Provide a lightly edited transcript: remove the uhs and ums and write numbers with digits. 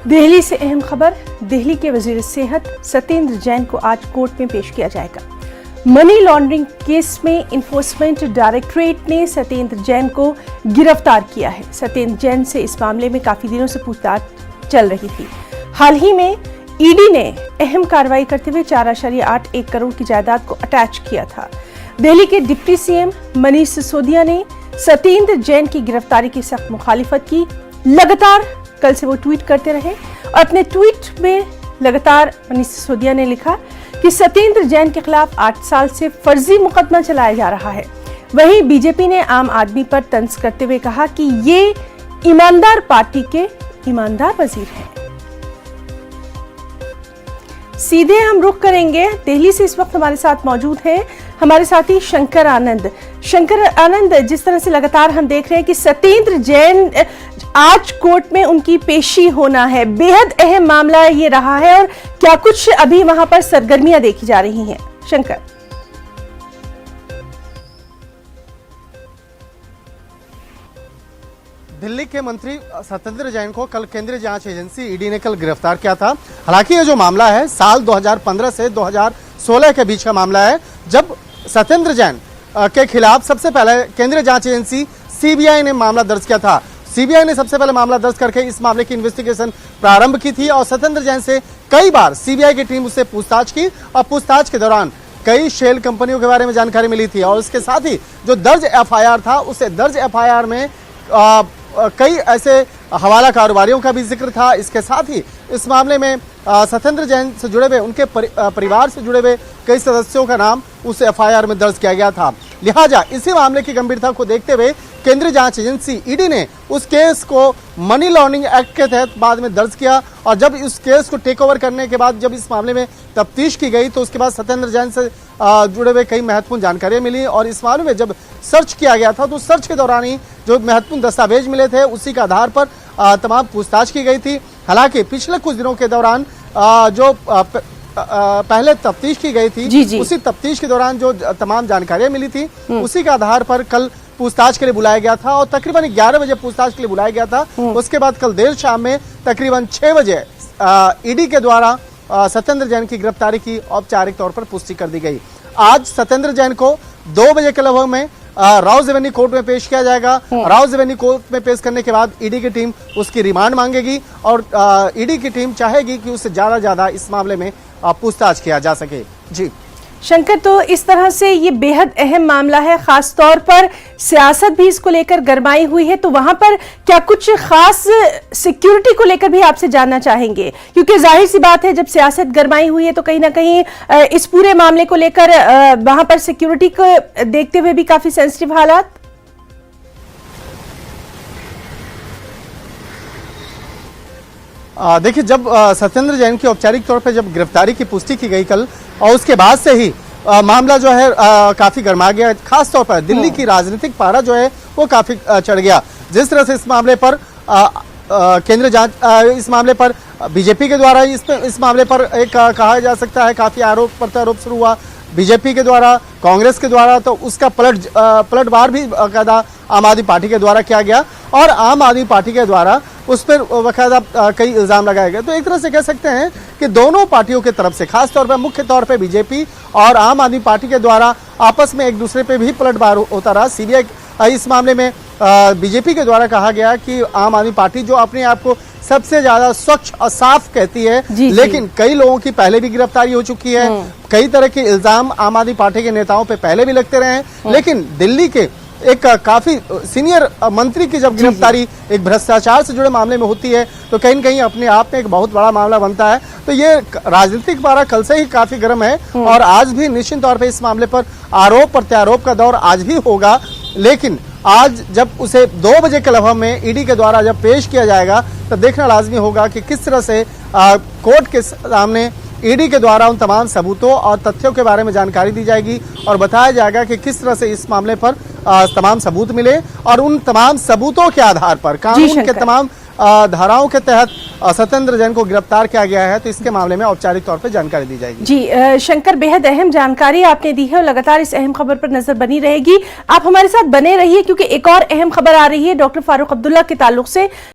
दिल्ली से अहम खबर। दिल्ली के वजीर सेहत सत्येंद्र जैन को आज कोर्ट में पेश किया जाएगा। मनी लॉन्ड्रिंग केस में इन्फोर्समेंट डायरेक्टरेट ने सत्येंद्र जैन को गिरफ्तार किया है। सत्येंद्र जैन से इस मामले में काफी दिनों से पूछताछ चल रही थी। हाल ही में ईडी ने अहम कार्रवाई करते हुए 4.81 करोड़ की जायदाद को अटैच किया था। दिल्ली के डिप्टी सीएम मनीष सिसोदिया ने सत्येंद्र जैन की गिरफ्तारी की सख्त मुखालिफत की। लगातार कल से वो ट्वीट करते रहे और अपने ट्वीट में लगातार मनीष सिसोदिया ने लिखा कि सत्येंद्र जैन के खिलाफ 8 साल से फर्जी मुकदमा चलाया जा रहा है। वहीं बीजेपी ने आम आदमी पर तंज करते हुए कहा कि ये ईमानदार पार्टी के ईमानदार वजीर हैं। सीधे हम रुख करेंगे दिल्ली से। इस वक्त हमारे साथ मौजूद हैं हमारे साथी शंकर आनंद। शंकर आनंद, जिस तरह से लगातार हम देख रहे हैं कि सत्येंद्र जैन आज कोर्ट में उनकी पेशी होना है, बेहद अहम मामला ये रहा है और क्या कुछ अभी वहां पर सरगर्मियां देखी जा रही हैं? शंकर, दिल्ली के मंत्री सत्येंद्र जैन को कल केंद्रीय जांच एजेंसी ईडी ने कल गिरफ्तार किया था। हालांकि ये जो मामला है साल 2015 से 2016 के बीच का मामला है, जब सत्येंद्र जैन के खिलाफ सबसे पहले केंद्रीय जांच एजेंसी सीबीआई ने मामला दर्ज किया था। सीबीआई ने सबसे पहले मामला दर्ज करके इस मामले की इन्वेस्टिगेशन प्रारंभ की थी और सत्येंद्र जैन से कई बार सीबीआई की टीम उससे पूछताछ की और पूछताछ के दौरान कई शेल कंपनियों के बारे में जानकारी मिली थी और उसके साथ ही जो दर्ज एफआईआर था, उसे दर्ज एफआईआर में कई ऐसे हवाला कारोबारियों का भी जिक्र था। इसके साथ ही इस मामले में सत्येंद्र जैन से जुड़े हुए, उनके परिवार से जुड़े हुए कई सदस्यों का नाम उस एफआईआर में दर्ज किया गया था। लिहाजा इसी मामले की गंभीरता को देखते हुए केंद्रीय जांच एजेंसी ईडी ने उस केस को मनी लॉन्ड्रिंग एक्ट के तहत बाद में दर्ज किया और जब इस केस को टेक ओवर करने के बाद जब इस मामले में तफ्तीश की गई तो उसके बाद सत्येंद्र जैन से जुड़े हुए कई महत्वपूर्ण जानकारियां मिली और इस मामले में जब सर्च किया गया था तो सर्च के दौरान ही जो महत्वपूर्ण दस्तावेज मिले थे उसी के आधार पर तमाम पूछताछ की गई थी। हालांकि पिछले कुछ दिनों के दौरान जो पहले तफ्तीश की गई थी, उसी तफ्तीश के दौरान जो तमाम जानकारियां मिली थी उसी के आधार पर कल पूछताछ के लिए बुलाया गया था और तकरीबन 11 बजे पूछताछ के लिए बुलाया गया था। उसके बाद कल देर शाम में तकरीबन 6 बजे ईडी के द्वारा सत्येंद्र जैन की गिरफ्तारी की औपचारिक तौर पर पुष्टि कर दी गई। आज सत्येंद्र जैन को 2 बजे के लगभग में राउज एवेन्यू कोर्ट में पेश किया जाएगा। राउज एवेन्यू कोर्ट में पेश करने के बाद ईडी की टीम उसकी रिमांड मांगेगी और ईडी की टीम चाहेगी कि उससे ज्यादा इस मामले में पूछताछ किया जा सके। जी शंकर, तो इस तरह से ये बेहद अहम मामला है, खास तौर पर सियासत भी इसको लेकर गरमाई हुई है, तो वहां पर क्या कुछ खास सिक्योरिटी को लेकर भी आपसे जानना चाहेंगे? क्योंकि जाहिर सी बात है जब सियासत गरमाई हुई है तो कहीं ना कहीं इस पूरे मामले को लेकर वहां पर सिक्योरिटी को देखते हुए भी काफी सेंसिटिव हालात। देखिए, जब सत्येंद्र जैन की औपचारिक तौर पर जब गिरफ्तारी की पुष्टि की गई कल और उसके बाद से ही मामला जो है काफी गर्मा गया। खास तौर पर दिल्ली की राजनीतिक पारा जो है वो काफी चढ़ गया। जिस तरह से इस मामले पर केंद्रीय जांच इस मामले पर बीजेपी के द्वारा इस मामले पर एक कहा जा सकता है काफी आरोप प्रत्यारोप शुरू हुआ बीजेपी के द्वारा, कांग्रेस के द्वारा, तो उसका पलटवार भी बाकायदा आम आदमी पार्टी के द्वारा किया गया और आम आदमी पार्टी के द्वारा उस पर बाकायदा कई इल्जाम लगाए गए। तो एक तरह से कह सकते हैं कि दोनों पार्टियों की तरफ से, खास तौर पर मुख्य तौर पर बीजेपी और आम आदमी पार्टी के द्वारा आपस में एक दूसरे पे भी पलटवार होता रहा। सीबीआई इस मामले में बीजेपी के द्वारा कहा गया कि आम आदमी पार्टी जो अपने आप को सबसे ज्यादा स्वच्छ और साफ कहती है, लेकिन कई लोगों की पहले भी गिरफ्तारी हो चुकी है। कई तरह के इल्जाम आम आदमी पार्टी के नेताओं पे पहले भी लगते रहे हैं, लेकिन दिल्ली के एक काफी सीनियर मंत्री की जब गिरफ्तारी एक भ्रष्टाचार से जुड़े मामले में होती है तो कहीं न कहीं अपने आप में एक बहुत बड़ा मामला बनता है। तो ये राजनीतिक पारा कल से ही काफी गर्म है और आज भी निश्चित तौर पर इस मामले पर आरोप प्रत्यारोप का दौर आज भी होगा। लेकिन आज जब उसे 2 बजे के लगभग में ईडी के द्वारा जब पेश किया जाएगा तो देखना लाजमी होगा कि किस तरह से कोर्ट के सामने ईडी के द्वारा उन तमाम सबूतों और तथ्यों के बारे में जानकारी दी जाएगी और बताया जाएगा कि किस तरह से इस मामले पर तमाम सबूत मिले और उन तमाम सबूतों के आधार पर कानून के तमाम धाराओं के तहत सत्येंद्र जैन को गिरफ्तार किया गया है। तो इसके मामले में औपचारिक तौर पर जानकारी दी जाएगी। जी शंकर, बेहद अहम जानकारी आपने दी है और लगातार इस अहम खबर पर नजर बनी रहेगी। आप हमारे साथ बने रहिए क्योंकि एक और अहम खबर आ रही है डॉक्टर फारूक अब्दुल्ला के ताल्लुक से।